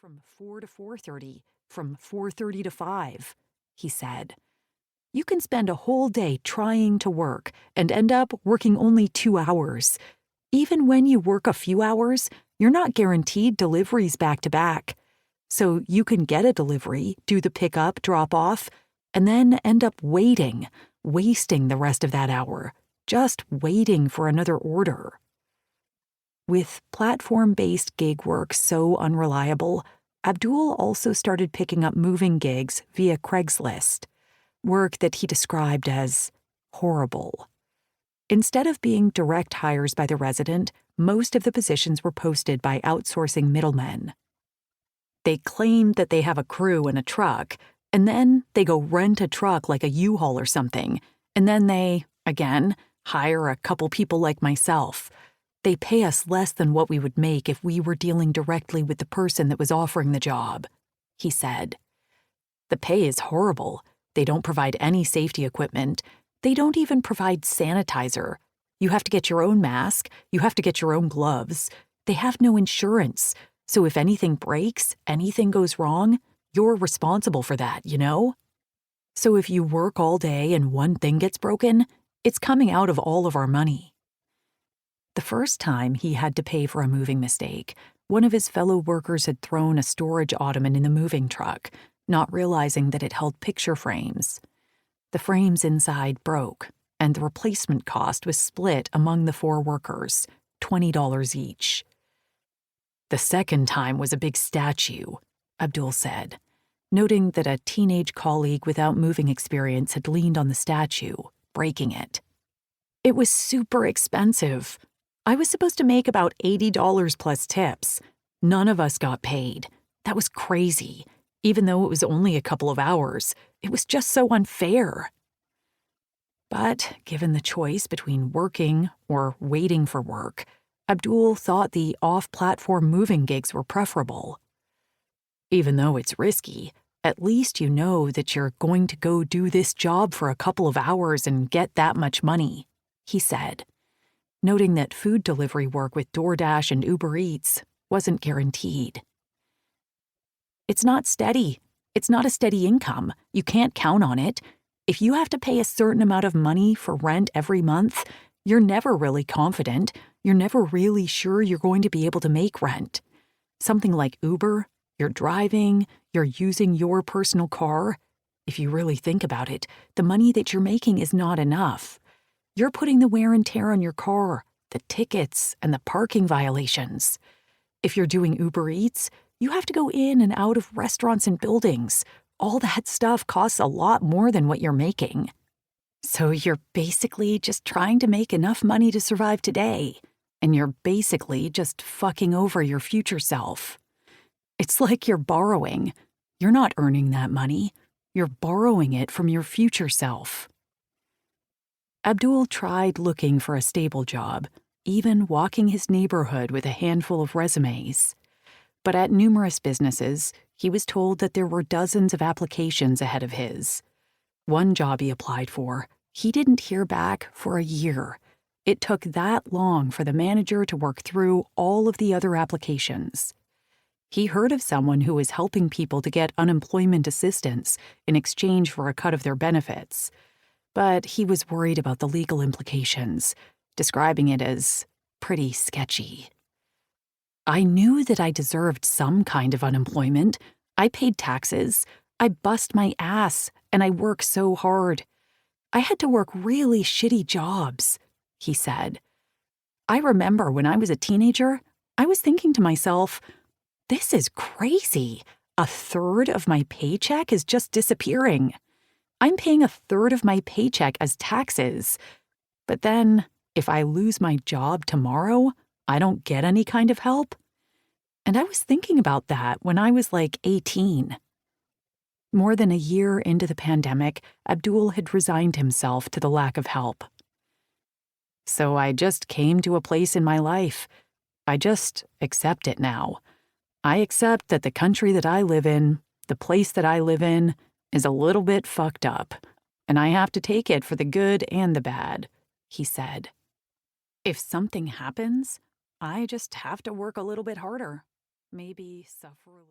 from 4 to 4:30, from 4:30 to 5, he said. You can spend a whole day trying to work and end up working only 2 hours. Even when you work a few hours, you're not guaranteed deliveries back to back. So you can get a delivery, do the pickup, drop off, and then end up wasting the rest of that hour, just waiting for another order. With platform-based gig work so unreliable, Abdul also started picking up moving gigs via Craigslist, work that he described as horrible. Instead of being direct hires by the resident, most of the positions were posted by outsourcing middlemen. They claim that they have a crew and a truck, and then they go rent a truck like a U-Haul or something, and then they, again, hire a couple people like myself. They pay us less than what we would make if we were dealing directly with the person that was offering the job, he said. The pay is horrible. They don't provide any safety equipment. They don't even provide sanitizer. You have to get your own mask. You have to get your own gloves. They have no insurance. So if anything breaks, anything goes wrong, you're responsible for that, you know? So if you work all day and one thing gets broken, it's coming out of all of our money. The first time he had to pay for a moving mistake, one of his fellow workers had thrown a storage ottoman in the moving truck, not realizing that it held picture frames. The frames inside broke, and the replacement cost was split among the 4 workers, $20 each. The second time was a big statue, Abdul said, noting that a teenage colleague without moving experience had leaned on the statue, breaking it. It was super expensive. I was supposed to make about $80 plus tips. None of us got paid. That was crazy. Even though it was only a couple of hours, it was just so unfair. But given the choice between working or waiting for work, Abdul thought the off-platform moving gigs were preferable. Even though it's risky, at least you know that you're going to go do this job for a couple of hours and get that much money, he said, noting that food delivery work with DoorDash and Uber Eats wasn't guaranteed. It's not steady. It's not a steady income. You can't count on it. If you have to pay a certain amount of money for rent every month, you're never really confident. You're never really sure you're going to be able to make rent. Something like Uber, you're driving, you're using your personal car. If you really think about it, the money that you're making is not enough. You're putting the wear and tear on your car, the tickets, and the parking violations. If you're doing Uber Eats, you have to go in and out of restaurants and buildings. All that stuff costs a lot more than what you're making. So you're basically just trying to make enough money to survive today, and you're basically just fucking over your future self. It's like you're borrowing. You're not earning that money. You're borrowing it from your future self. Abdul tried looking for a stable job, even walking his neighborhood with a handful of resumes. But at numerous businesses, he was told that there were dozens of applications ahead of his. One job he applied for, he didn't hear back for a year. It took that long for the manager to work through all of the other applications. He heard of someone who was helping people to get unemployment assistance in exchange for a cut of their benefits, but he was worried about the legal implications, describing it as pretty sketchy. I knew that I deserved some kind of unemployment. I paid taxes. I bust my ass, and I work so hard. I had to work really shitty jobs, he said. I remember when I was a teenager, I was thinking to myself, this is crazy. A third of my paycheck is just disappearing. I'm paying a third of my paycheck as taxes. But then, if I lose my job tomorrow, I don't get any kind of help. And I was thinking about that when I was like 18. More than a year into the pandemic, Abdul had resigned himself to the lack of help. So I just came to a place in my life. I just accept it now. I accept that the country that I live in, the place that I live in, is a little bit fucked up, and I have to take it for the good and the bad, he said. If something happens, I just have to work a little bit harder. Maybe suffer a little.